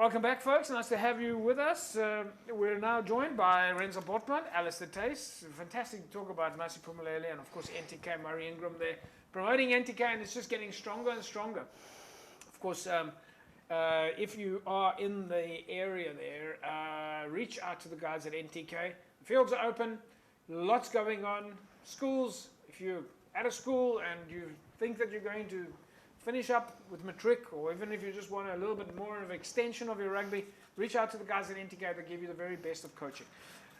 Welcome back, folks. Nice to have you with us. We're now joined by Renzel Botman, Alistair Tace. Fantastic to talk about Masi Pumelele and, of course, NTK, Murray Ingram there. Promoting NTK, and it's just getting stronger and stronger. Of course, if you are in the area there, reach out to the guys at NTK. The fields are open, lots going on. Schools, if you're at a school and you think that you're going to finish up with matric, or even if you just want a little bit more of an extension of your rugby, reach out to the guys at NTK. They'll give you the very best of coaching.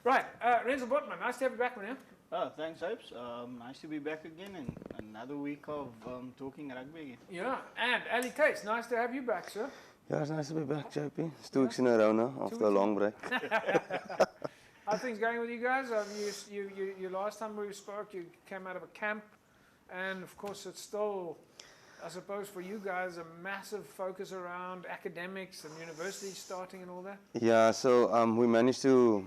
Right, Renzel Botman, nice to have you back, man. Oh, thanks, Hopes. Nice to be back again and another week of talking rugby again. Yeah, and Ali Tace, nice to have you back, sir. Yeah, it's nice to be back, JP. It's 2 weeks in a row now, after a long break. How are things going with you guys? You last time we spoke, you came out of a camp, and of course it's still, I suppose, for you guys, a massive focus around academics and universities starting and all that? Yeah, so we managed to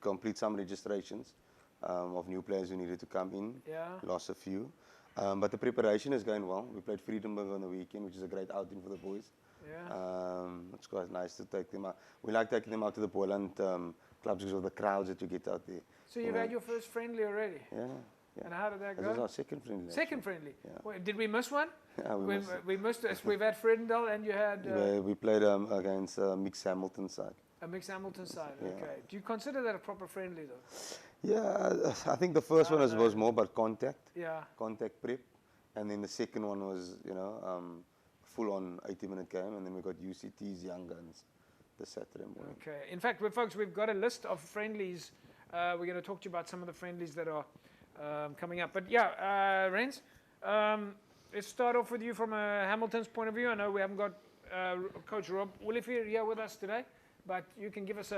complete some registrations of new players who needed to come in. Yeah. Lost a few. But the preparation is going well. We played Friedenburg on the weekend, which is a great outing for the boys. Yeah. It's quite nice to take them out. We like taking them out to the Poland clubs because of the crowds that you get out there. So you've had your first friendly already? Yeah. Yeah. And how did that go? This was our second friendly. Second actually. friendly? Yeah. Wait, did we miss one? Yeah, we missed it. We've had Fredendal and you had... we played against Mix Hamilton side. A mixed Hamilton side, Yeah. okay. Do you consider that a proper friendly though? Yeah, I think the first one was more about contact. Yeah. Contact prep. And then the second one was, full on 80-minute game. And then we got UCT's Young Guns the Saturday morning. Okay. In fact, folks, we've got a list of friendlies. We're going to talk to you about some of the friendlies that are coming up. But yeah, Renz, let's start off with you from Hamilton's point of view. I know we haven't got Coach Rob Willifear here with us today, but you can give us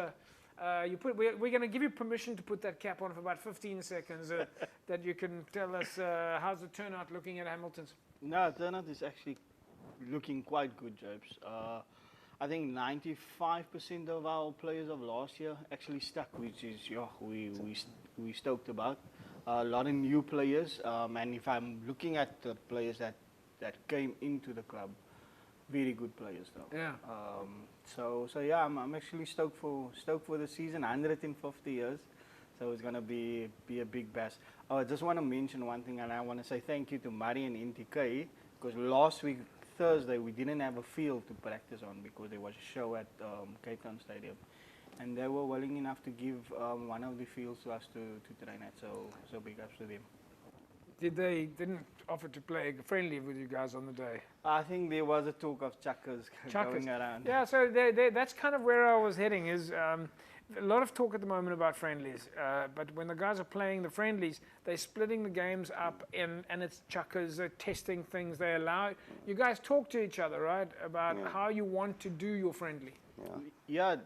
we're going to give you permission to put that cap on for about 15 seconds that you can tell us how's the turnout looking at Hamilton's. No, turnout is actually looking quite good, Jobs. I think 95% of our players of last year actually stuck, which is we stoked about. A lot of new players, and if I'm looking at the players that came into the club, very good players though. Yeah. So yeah, I'm actually stoked for the season. 150 years, so it's gonna be a big bash. I just want to mention one thing, and I want to say thank you to Murray and NTK, because last week Thursday we didn't have a field to practice on because there was a show at Cape Town Stadium, and they were willing enough to give one of the fields to us to train at. So big ups to them. Didn't offer to play a friendly with you guys on the day? I think there was a talk of chuckers going around. Yeah, so that's kind of where I was heading. Is a lot of talk at the moment about friendlies, but when the guys are playing the friendlies, they're splitting the games up, and it's chuckers. They're testing things. They allow you guys talk to each other, right, about how you want to do your friendly. Yeah.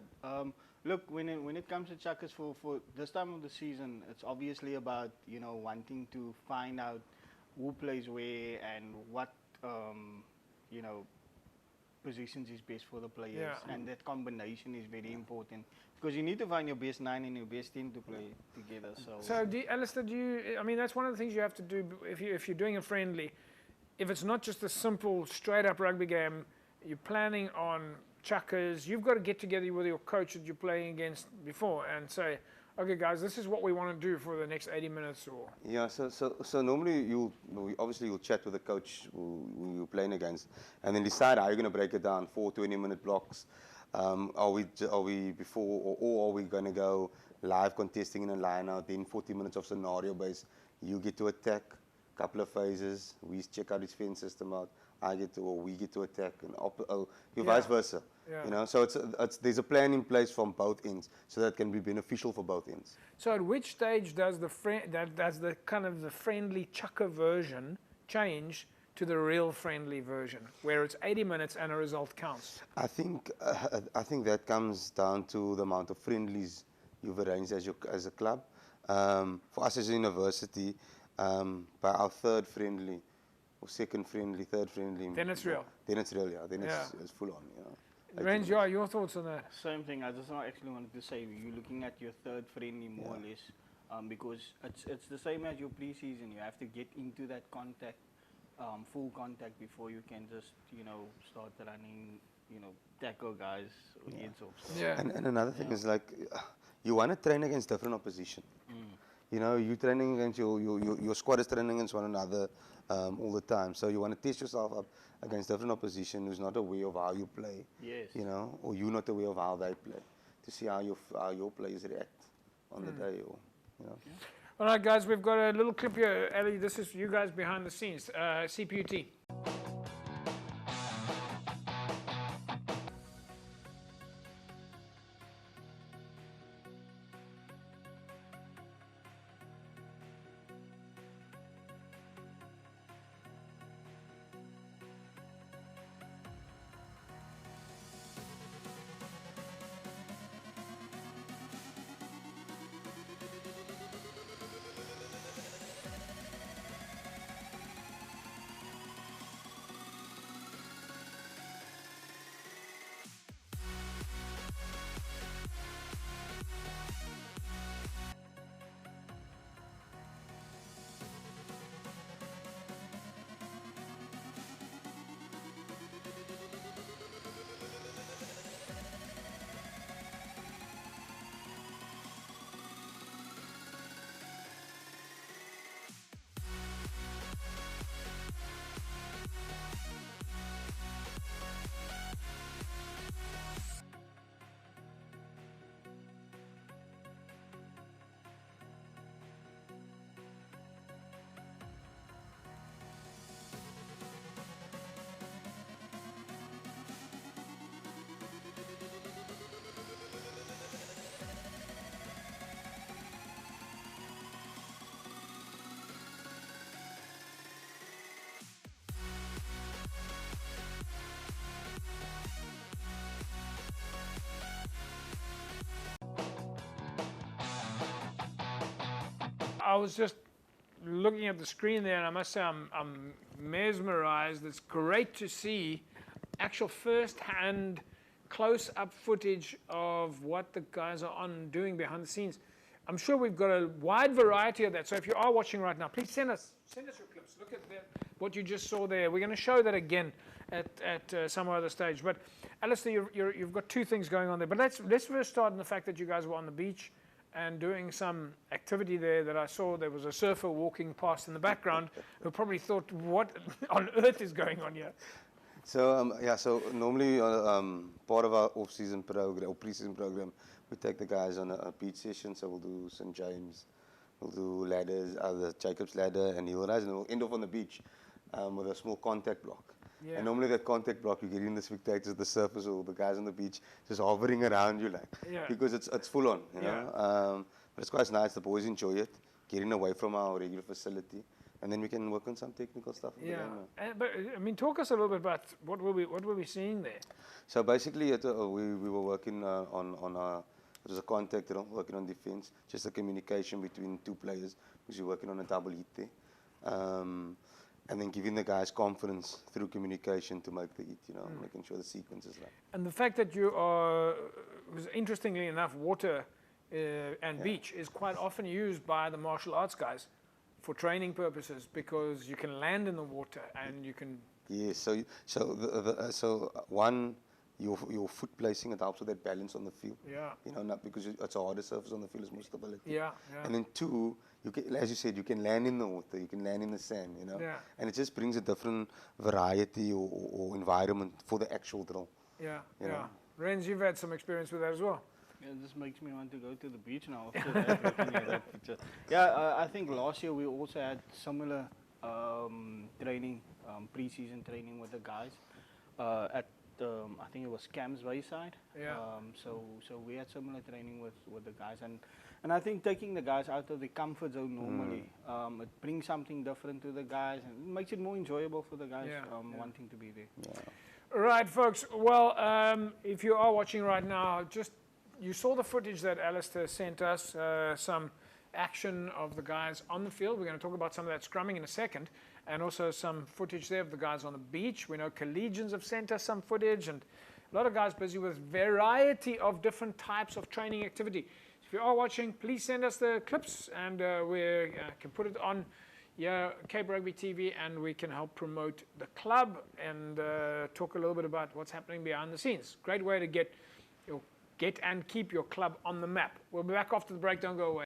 Look, when it comes to chuckers for this time of the season, it's obviously about wanting to find out who plays where and what positions is best for the players, and that combination is very important because you need to find your best 9 and your best 10 to play together. So Alistair, I mean, that's one of the things you have to do if you're doing a friendly. If it's not just a simple straight up rugby game, you're planning on chuckers. You've got to get together with your coach that you're playing against before and say, okay, guys, this is what we want to do for the next 80 minutes. Or yeah, so normally you'll chat with the coach who you're playing against, and then decide how you're going to break it down. 4 20-minute blocks. Are we before, or are we going to go live contesting in a line out? Then 40 minutes of scenario base. You get to attack. Couple of phases. We check out his fence system out. We get to attack, and vice versa. Yeah. So there's a plan in place from both ends, so that can be beneficial for both ends. So at which stage does the kind of the friendly chucker version change to the real friendly version, where it's 80 minutes and a result counts? I think that comes down to the amount of friendlies you've arranged as a club. For us as a university, by our third friendly, or second friendly, third friendly. Then it's real. Then it's real, yeah. Then it's full on, Renz, your thoughts on that? Same thing. I just actually wanted to say, you're looking at your third friendly more or less, because it's the same as your preseason. You have to get into that contact full contact before you can just, start running, tackle guys or heads off. So, Yeah. And another thing is like, you want to train against different opposition. You training against your squad is training against one another all the time. So you want to test yourself up against different opposition who's not aware of how you play. Yes. Or you're not aware of how they play, to see how your players react on the day, or All right, guys, we've got a little clip here. Ellie, this is you guys behind the scenes. CPUT. I was just looking at the screen there, and I must say I'm mesmerized. It's great to see actual first-hand, close-up footage of what the guys are doing behind the scenes. I'm sure we've got a wide variety of that. So if you are watching right now, please send us your clips. Look at what you just saw there. We're going to show that again at some other stage. But Alistair, you've got two things going on there. But let's first start in the fact that you guys were on the beach and doing some activity there that I saw. There was a surfer walking past in the background who probably thought, what on earth is going on here? So so normally part of our off-season program or pre-season program, we take the guys on a beach session. So we'll do St. James, we'll do ladders, the Jacob's ladder and heel rise, and we'll end off on the beach with a small contact block. Yeah. And normally that contact block, you get in the spectators, the surfers, or the guys on the beach just hovering around you, because it's full on, you know. But it's quite nice. The boys enjoy it, getting away from our regular facility, and then we can work on some technical stuff. But I mean, talk us a little bit about what were we seeing there? So basically, we were working on it was a contact, working on defense, just a communication between two players, because you're working on a double hit there. And then giving the guys confidence through communication to make the hit, making sure the sequence is right. And the fact that you are, interestingly enough, water and beach is quite often used by the martial arts guys for training purposes, because you can land in the water and you can... Yes, so one, your foot placing, it helps with that balance on the field. Yeah. Not because it's a harder surface on the field, it's more stability. Yeah. And then two, you can, as you said, you can land in the water, you can land in the sand, Yeah. And it just brings a different variety or environment for the actual drill. Yeah. Renz, you've had some experience with that as well. Yeah, this makes me want to go to the beach now after that, looking at that picture. Yeah, I think last year we also had similar training, pre-season training with the guys at I think it was Cam's Wayside. Yeah. So we had similar training with the guys, and I think taking the guys out of the comfort zone normally, it brings something different to the guys, and it makes it more enjoyable for the guys wanting to be there. Yeah. Right, folks. Well, if you are watching right now, you saw the footage that Alistair sent us, some action of the guys on the field. We're going to talk about some of that scrumming in a second, and also some footage there of the guys on the beach. We know Collegians have sent us some footage, and a lot of guys busy with variety of different types of training activity. If you are watching, please send us the clips, and we can put it on here, Cape Rugby TV, and we can help promote the club and talk a little bit about what's happening behind the scenes. Great way to get and keep your club on the map. We'll be back after the break. Don't go away.